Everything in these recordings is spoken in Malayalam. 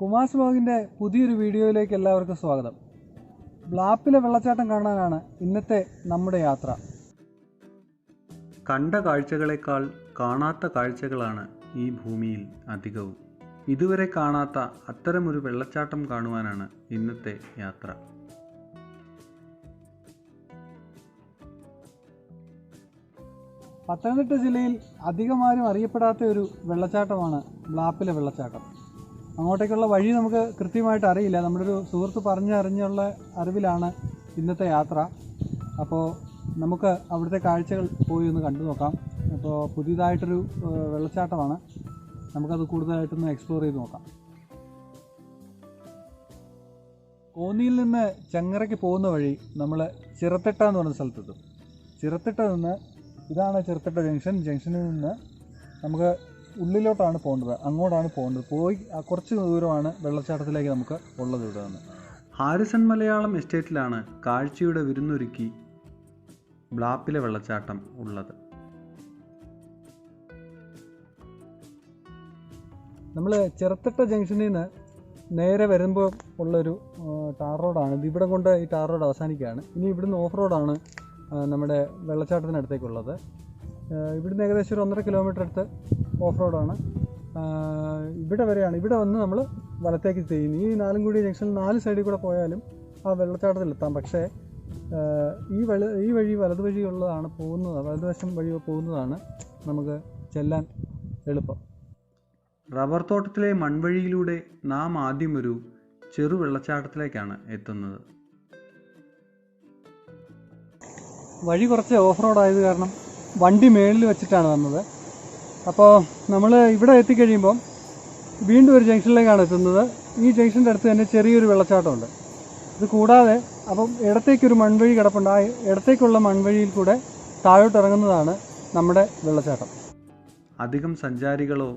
കുമാസ് വ്ലോഗിൻ്റെ പുതിയൊരു വീഡിയോയിലേക്ക് എല്ലാവർക്കും സ്വാഗതം. ബ്ലാപ്പിലെ വെള്ളച്ചാട്ടം കാണാനാണ് ഇന്നത്തെ നമ്മുടെ യാത്ര. കണ്ട കാഴ്ചകളേക്കാൾ കാണാത്ത കാഴ്ചകളാണ് ഈ ഭൂമിയിൽ അധികവും. ഇതുവരെ കാണാത്ത അത്തരമൊരു വെള്ളച്ചാട്ടം കാണുവാനാണ് ഇന്നത്തെ യാത്ര. പത്തനംതിട്ട ജില്ലയിൽ അധികമാരും അറിയപ്പെടാത്ത ഒരു വെള്ളച്ചാട്ടമാണ് ബ്ലാപ്പിലെ വെള്ളച്ചാട്ടം. അങ്ങോട്ടേക്കുള്ള വഴി നമുക്ക് കൃത്യമായിട്ട് അറിയില്ല. നമ്മുടെ ഒരു സുഹൃത്ത് പറഞ്ഞറിഞ്ഞുള്ള അറിവിലാണ് ഇന്നത്തെ യാത്ര. അപ്പോൾ നമുക്ക് അവിടുത്തെ കാഴ്ചകൾ പോയി ഒന്ന് കണ്ടു നോക്കാം. അപ്പോൾ പുതിയതായിട്ടൊരു വെള്ളച്ചാട്ടമാണ്, നമുക്കത് കൂടുതലായിട്ടൊന്ന് എക്സ്പ്ലോർ ചെയ്ത് നോക്കാം. കോന്നിയിൽ നിന്ന് ചെങ്ങറയ്ക്ക് പോകുന്ന വഴി നമ്മൾ ചിറത്തിട്ട എന്ന് പറയുന്ന സ്ഥലത്തെത്തും. ചിറത്തിട്ട നിന്ന് ഇതാണ് ചിറത്തിട്ട ജംഗ്ഷനിൽ നിന്ന് നമുക്ക് ഉള്ളിലോട്ടാണ് പോകേണ്ടത്, അങ്ങോട്ടാണ് പോകേണ്ടത്. പോയി കുറച്ച് ദൂരമാണ് വെള്ളച്ചാട്ടത്തിലേക്ക് നമുക്ക് ഉള്ളത്. ഇവിടെ നിന്ന് ഹാരിസൺ മലയാളം എസ്റ്റേറ്റിലാണ് കാഴ്ചയുടെ വിരുന്നൊരുക്കി ബ്ലാപ്പിലെ വെള്ളച്ചാട്ടം ഉള്ളത്. നമ്മൾ ചിറത്തിട്ട ജംഗ്ഷനിൽ നിന്ന് നേരെ വരുമ്പോൾ ഉള്ളൊരു ടാർ റോഡാണ്. ഇവിടെ കൊണ്ട് ഈ ടാർ റോഡ് അവസാനിക്കുകയാണ്. ഇനി ഇവിടുന്ന് ഓഫ് റോഡാണ് നമ്മുടെ വെള്ളച്ചാട്ടത്തിനടുത്തേക്കുള്ളത്. ഇവിടുന്ന് ഏകദേശം ഒരു 1.5 കിലോമീറ്റർ അടുത്ത് ഓഫ് റോഡാണ്. ഇവിടെ വരെയാണ്. ഇവിടെ വന്ന് നമ്മൾ വലത്തേക്ക് ചെയ്യുന്നു. ഈ നാലുംകുടി ജംഗ്ഷനിൽ 4 സൈഡിൽ കൂടെ പോയാലും ആ വെള്ളച്ചാട്ടത്തിലെത്താം. പക്ഷേ ഈ വഴി വലതുവഴിയുള്ളതാണ് പോകുന്നത്, വലതുവശം വഴി പോകുന്നതാണ് നമുക്ക് ചെല്ലാൻ എളുപ്പം. റബ്ബർ തോട്ടത്തിലെ മൺവഴിയിലൂടെ നാം ആദ്യം ഒരു ചെറു വെള്ളച്ചാട്ടത്തിലേക്കാണ് എത്തുന്നത്. വഴി കുറച്ച് ഓഫ് റോഡായത് കാരണം വണ്ടി മേളിൽ വെച്ചിട്ടാണ് വന്നത്. അപ്പോൾ നമ്മൾ ഇവിടെ എത്തിക്കഴിയുമ്പം വീണ്ടും ഒരു ജംഗ്ഷനിലേക്കാണ് എത്തുന്നത്. ഈ ജംഗ്ഷൻ്റെ അടുത്ത് തന്നെ ചെറിയൊരു വെള്ളച്ചാട്ടമുണ്ട്. ഇത് കൂടാതെ അപ്പം ഇടത്തേക്കൊരു മൺവഴി കിടപ്പുണ്ട്. ആ ഇടത്തേക്കുള്ള മൺവഴിയിൽ കൂടെ താഴോട്ട് ഇറങ്ങുന്നതാണ് നമ്മുടെ വെള്ളച്ചാട്ടം. അധികം സഞ്ചാരികളോ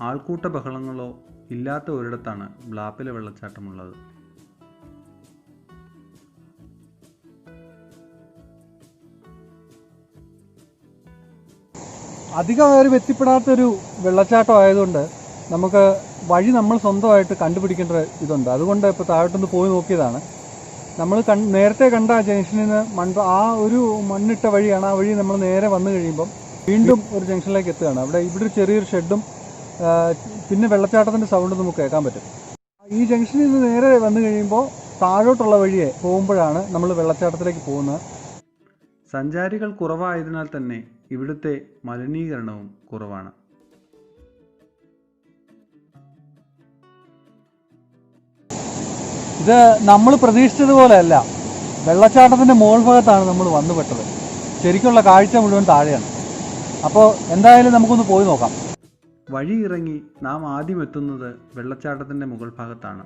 ആൾക്കൂട്ട ബഹളങ്ങളോ ഇല്ലാത്ത ഒരിടത്താണ് ബ്ലാപ്പിലെ വെള്ളച്ചാട്ടമുള്ളത്. അധികം ആരും എത്തിപ്പെടാത്തൊരു വെള്ളച്ചാട്ടം ആയതുകൊണ്ട് നമുക്ക് വഴി നമ്മൾ സ്വന്തമായിട്ട് കണ്ടുപിടിക്കേണ്ട ഇതുണ്ട്. അതുകൊണ്ട് ഇപ്പോൾ താഴോട്ടൊന്ന് പോയി നോക്കിയതാണ്. നമ്മൾ നേരത്തെ കണ്ട ജംഗ്ഷനിൽ നിന്ന് ആ ഒരു മണ്ണിട്ട വഴിയാണ്. ആ വഴി നമ്മൾ നേരെ വന്നു കഴിയുമ്പം വീണ്ടും ഒരു ജംഗ്ഷനിലേക്ക് എത്തുകയാണ്. ഇവിടെ ഒരു ചെറിയൊരു ഷെഡും പിന്നെ വെള്ളച്ചാട്ടത്തിൻ്റെ സൗണ്ട് നമുക്ക് കേൾക്കാൻ പറ്റും. ഈ ജംഗ്ഷനിൽ നിന്ന് നേരെ വന്നു കഴിയുമ്പോൾ താഴോട്ടുള്ള വഴിയെ പോകുമ്പോഴാണ് നമ്മൾ വെള്ളച്ചാട്ടത്തിലേക്ക് പോകുന്നത്. സഞ്ചാരികൾ കുറവായതിനാൽ തന്നെ ഇവിടുത്തെ മലിനീകരണവും കുറവാണ്. ഇത് നമ്മൾ പ്രതീക്ഷിച്ചതുപോലെയല്ല. വെള്ളച്ചാട്ടത്തിൻ്റെ മുകൾ ഭാഗത്താണ് നമ്മൾ വന്നു പെട്ടത്. ശരിക്കുള്ള കാഴ്ച മുഴുവൻ താഴെയാണ്. അപ്പോൾ എന്തായാലും നമുക്കൊന്ന് പോയി നോക്കാം. വഴി ഇറങ്ങി നാം ആദ്യം എത്തുന്നത് വെള്ളച്ചാട്ടത്തിൻ്റെ മുകൾ ഭാഗത്താണ്.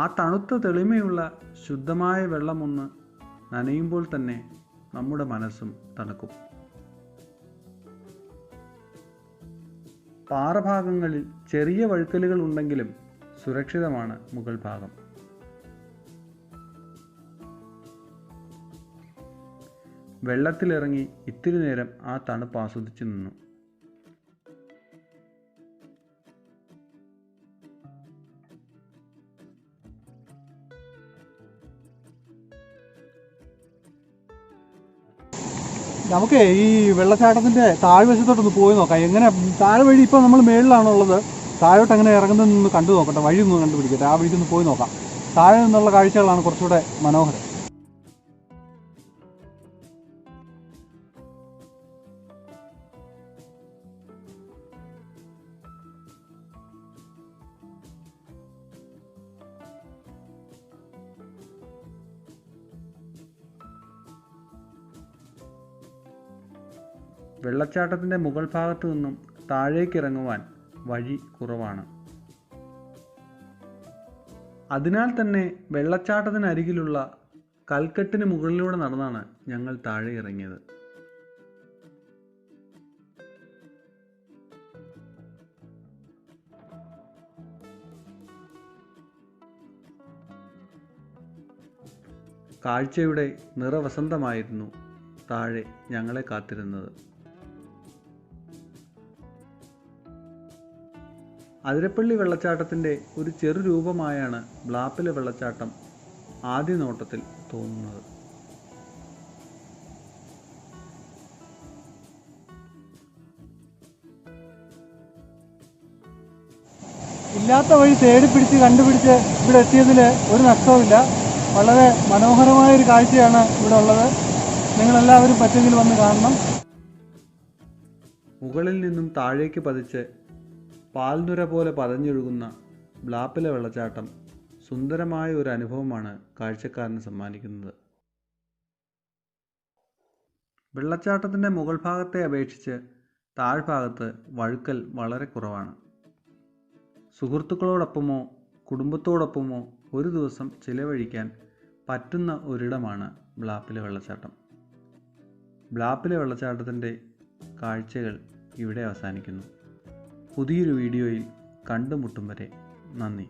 ആ തണുത്ത തെളിമയുള്ള ശുദ്ധമായ വെള്ളമൊന്ന് നനയുമ്പോൾ തന്നെ നമ്മുടെ മനസ്സും തണുക്കും. പാറഭാഗങ്ങളിൽ ചെറിയ വഴുക്കലുകൾ ഉണ്ടെങ്കിലും സുരക്ഷിതമാണ് മുകൾ ഭാഗം. വെള്ളത്തിലിറങ്ങി ഇത്തിരി നേരം ആ തണുപ്പ് ആസ്വദിച്ചു നിന്നു. നമുക്ക് ഈ വെള്ളച്ചാട്ടത്തിൻ്റെ താഴ്വശത്തോട്ടൊന്ന് പോയി നോക്കാം. എങ്ങനെ താഴെ വഴി ഇപ്പോൾ നമ്മൾ മേളിലാണുള്ളത്. താഴോട്ട് എങ്ങനെ ഇറങ്ങുന്നതെന്ന് കണ്ടു നോക്കട്ടെ. വഴി ഒന്ന് കണ്ടുപിടിക്കട്ടെ. ആ വഴിക്കൊന്ന് പോയി നോക്കാം. താഴെ നിന്നുള്ള കാഴ്ചകളാണ് കുറച്ചുകൂടെ മനോഹരം. വെള്ളച്ചാട്ടത്തിൻ്റെ മുകൾ ഭാഗത്തു നിന്നും താഴേക്കിറങ്ങുവാൻ വഴി കുറവാണ്. അതിനാൽ തന്നെ വെള്ളച്ചാട്ടത്തിനരികിലുള്ള കൽക്കെട്ടിന് മുകളിലൂടെ നടന്നാണ് ഞങ്ങൾ താഴെ ഇറങ്ങിയത്. കാഴ്ചയുടെ നിറവസന്തമായിരുന്നു താഴെ ഞങ്ങളെ കാത്തിരുന്നത്. അതിരപ്പള്ളി വെള്ളച്ചാട്ടത്തിൻ്റെ ഒരു ചെറു രൂപമായാണ് ബ്ലാപ്പില വെള്ളച്ചാട്ടം ആദ്യ നോട്ടത്തിൽ തോന്നുന്നത്. ഇല്ലാത്ത വഴി തേടി പിടിച്ച് കണ്ടുപിടിച്ച് ഇവിടെ എത്തിയതിൽ ഒരു നഷ്ടവുമില്ല. വളരെ മനോഹരമായൊരു കാഴ്ചയാണ് ഇവിടെ ഉള്ളത്. നിങ്ങളെല്ലാവരും പറ്റുമെങ്കിൽ വന്ന് കാണണം. മുകളിൽ നിന്നും താഴേക്ക് പതിച്ച് പാൽനുര പോലെ പതഞ്ഞൊഴുകുന്ന ബ്ലാപ്പില വെള്ളച്ചാട്ടം സുന്ദരമായ ഒരു അനുഭവമാണ് കാഴ്ചക്കാരന് സമ്മാനിക്കുന്നത്. വെള്ളച്ചാട്ടത്തിൻ്റെ മുകൾ ഭാഗത്തെ അപേക്ഷിച്ച് താഴ്ഭാഗത്ത് വഴുക്കൽ വളരെ കുറവാണ്. സുഹൃത്തുക്കളോടൊപ്പമോ കുടുംബത്തോടൊപ്പമോ ഒരു ദിവസം ചിലവഴിക്കാൻ പറ്റുന്ന ഒരിടമാണ് ബ്ലാപ്പില വെള്ളച്ചാട്ടം. ബ്ലാപ്പില വെള്ളച്ചാട്ടത്തിൻ്റെ കാഴ്ചകൾ ഇവിടെ അവസാനിക്കുന്നു. പുതിയൊരു വീഡിയോയിൽ കണ്ടുമുട്ടും വരെ നന്ദി.